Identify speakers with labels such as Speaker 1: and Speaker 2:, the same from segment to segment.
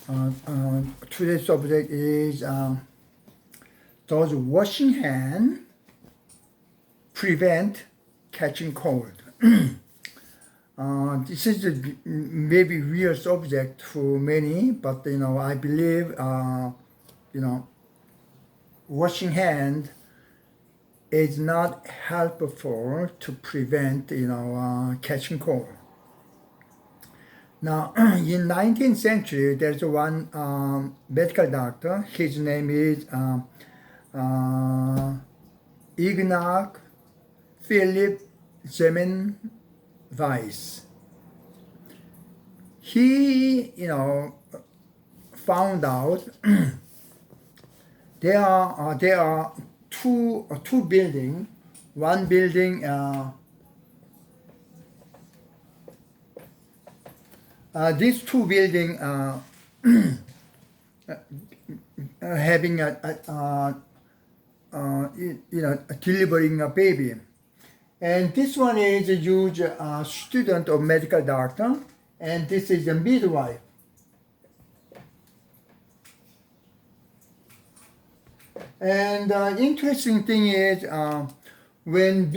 Speaker 1: Today's subject is does washing hand prevent catching cold? This is a maybe weird subject for many, but I believe washing hand is not helpful to prevent catching cold. Now, in 19th century, there's one medical doctor. His name is Ignaz Philipp Semmelweis. He, found out there are two buildings. One building. These two buildings having delivering a baby, and this one is a huge student of medical doctor, and this is a midwife. And interesting thing is when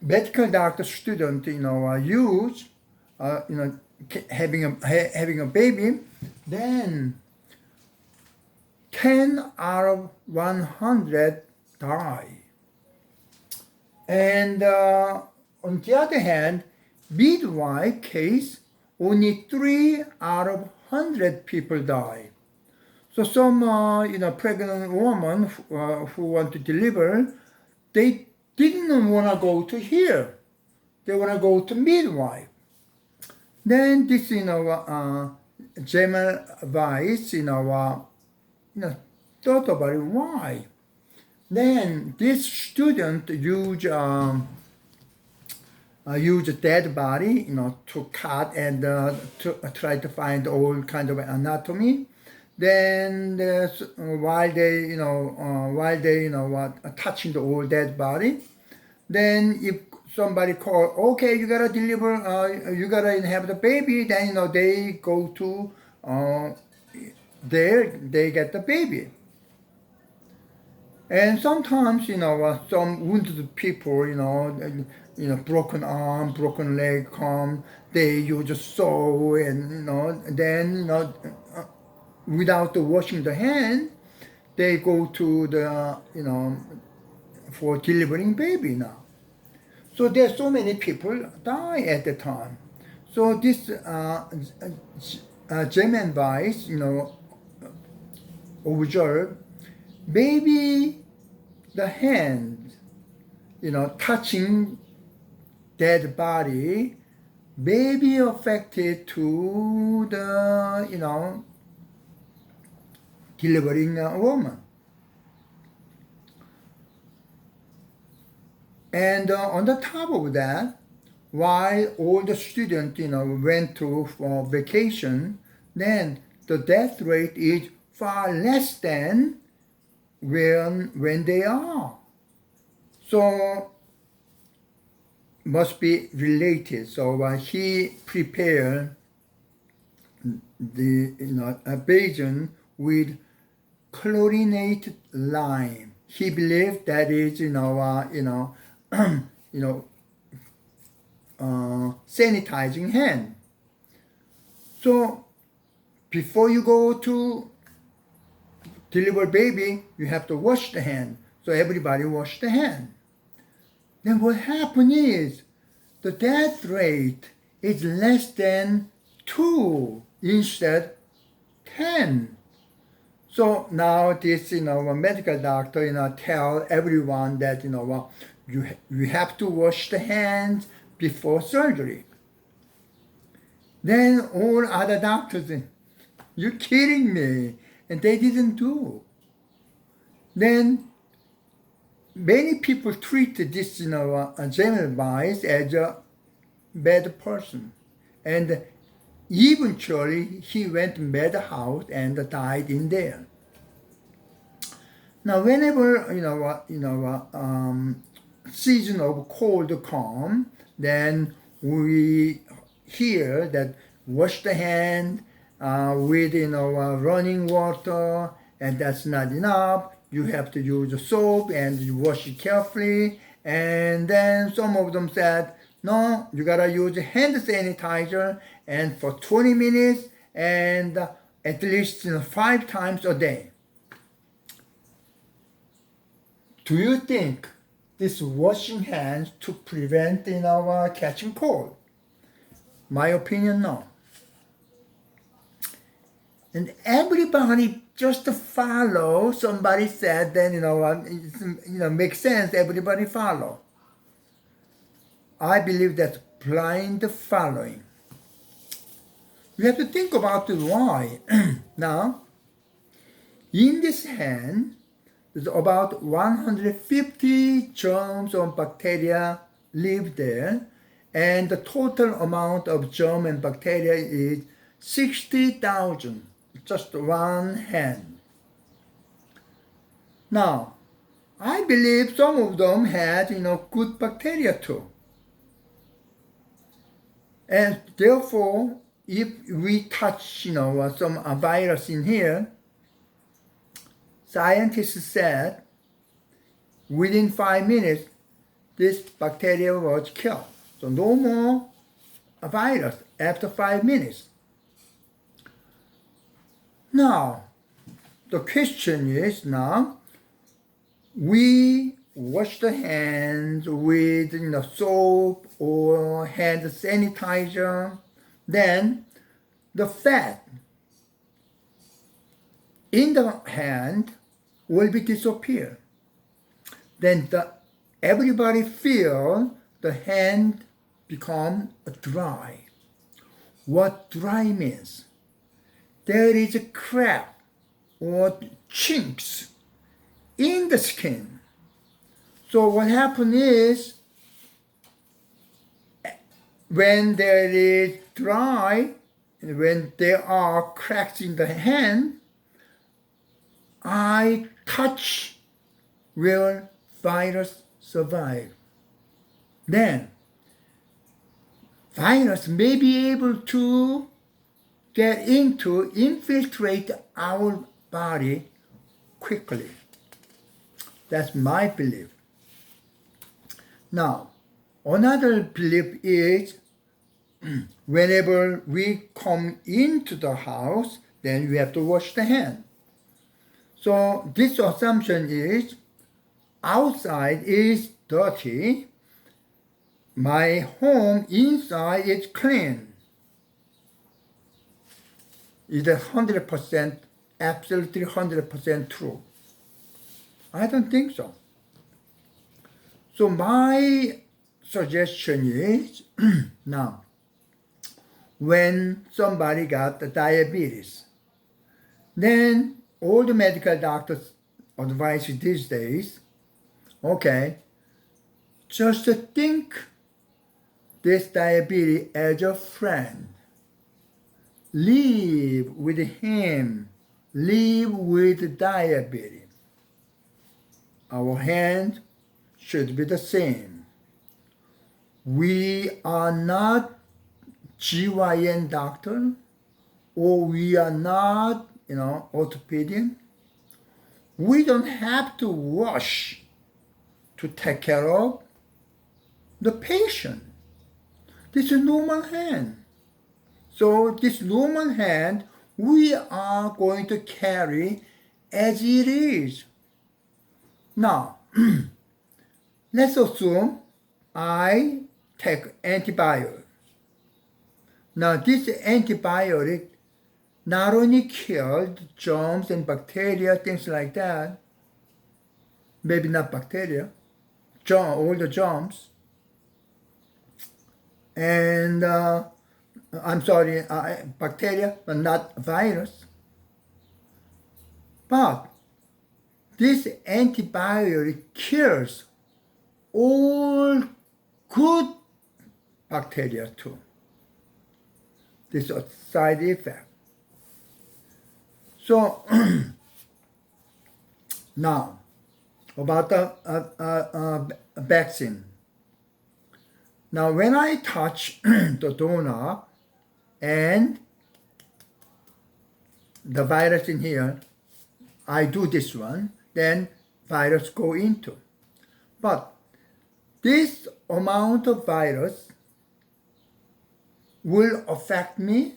Speaker 1: medical doctor student use having a baby, then 10 out of 100 die. And on the other hand, midwife case, only 3 out of 100 people die. So some pregnant woman who want to deliver, they didn't want to go to here. They want to go to midwife. Then this Semmelweis thought about it. Why? Then this student use a dead body to cut and to try to find all kind of anatomy. Then while they touching the old dead body, then if somebody call, okay, you gotta deliver, you gotta have the baby, then they go to there, they get the baby. And sometimes some wounded people, broken arm, broken leg come, they use a saw and then without washing the hand, they go to the for delivering baby now. So there's so many people die at the time. So this Semmelweis, observe maybe the hand, touching dead body, may be affected to the delivering a woman. And on the top of that, while all the students, went to for vacation, then the death rate is far less than when they are. So must be related. So he prepared the a basin with chlorinated lime. He believed that is sanitizing hand. So before you go to deliver baby, you have to wash the hand. So everybody wash the hand. Then what happened is the death rate is less than 2 instead 10. So now this medical doctor tell everyone that you have to wash the hands before surgery. Then all other doctors say, "You're kidding me," and they didn't do. Then many people treat this Semmelweis as a bad person, and eventually he went to med house and died in there. Now, whenever season of cold come, then we hear that wash the hand, with running water, and that's not enough. You have to use soap and you wash it carefully. And then some of them said, no, you gotta use hand sanitizer and for 20 minutes and at least 5 times a day. Do you think this washing hands to prevent catching cold? My opinion, no. And everybody just follow. Somebody said, then makes sense. Everybody follow. I believe that's blind following. You have to think about why. Now, in this hand, there's about 150 germs or bacteria live there, and the total amount of germ and bacteria is 60,000. Just one hand. Now, I believe some of them had, good bacteria too. And therefore, if we touch, some virus in here, scientists said within 5 minutes, this bacteria was killed. So no more a virus after 5 minutes. Now, the question is now, we wash the hands with soap or hand sanitizer, then the fat in the hand will be disappear. Then everybody feel the hand become dry. What dry means? There is a crack or chinks in the skin. So what happens is, when there is dry, and when there are cracks in the hand, I touch where virus survive. Then virus may be able to infiltrate our body quickly. That's my belief. Now, another belief is whenever we come into the house, then we have to wash the hand. So this assumption is outside is dirty, my home inside is clean. Is that 100%, absolutely 100% true? I don't think so. So my suggestion is, now, when somebody got the diabetes, then all the medical doctors advise these days, okay, just think this diabetes as a friend. Live with him. Live with diabetes. Our hand should be the same. We are not GYN doctor, or we are not, orthopedic. We don't have to wash to take care of the patient. This is a normal hand. So this normal hand, we are going to carry as it is. Now, let's assume I take antibiotic. Now, this antibiotic not only killed germs and bacteria, things like that, maybe not bacteria, all the germs, and bacteria, but not virus. But this antibiotic kills all good bacteria too. This is a side effect. So now about the vaccine. Now when I touch the doorknob and the virus in here, I do this one, then virus go into. But this amount of virus will affect me,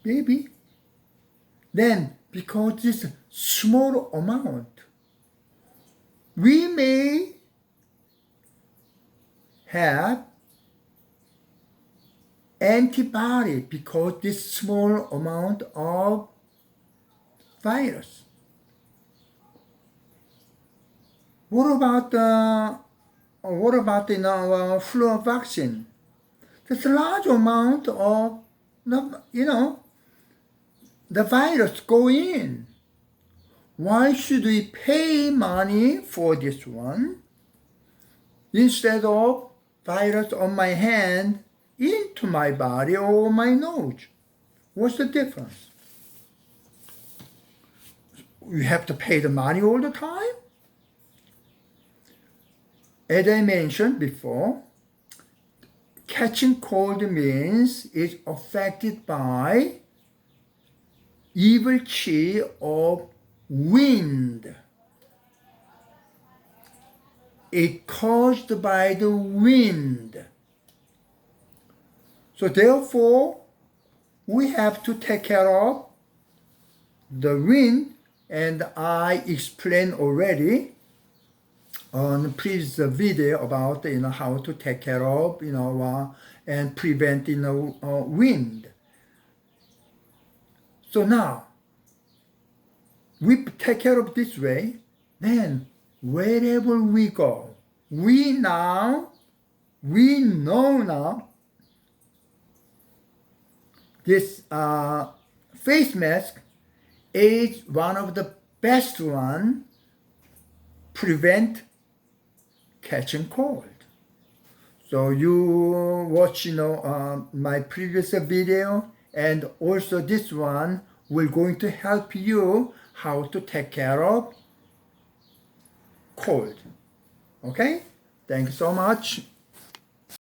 Speaker 1: baby. Then, because this small amount, we may have antibody because this small amount of virus. What about flu vaccine? There's a large amount of the virus go in. Why should we pay money for this one instead of virus on my hand into my body or my nose? What's the difference? You have to pay the money all the time? As I mentioned before, catching cold means it's affected by evil chi of wind. It's caused by the wind. So therefore, we have to take care of the wind, and I explained already on previous video about how to take care of and prevent wind. So now we take care of this way, then wherever we go, we know now this face mask is one of the best one prevent catching cold. So you watch my previous video, and also this one will going to help you how to take care of cold. Okay? Thank you so much.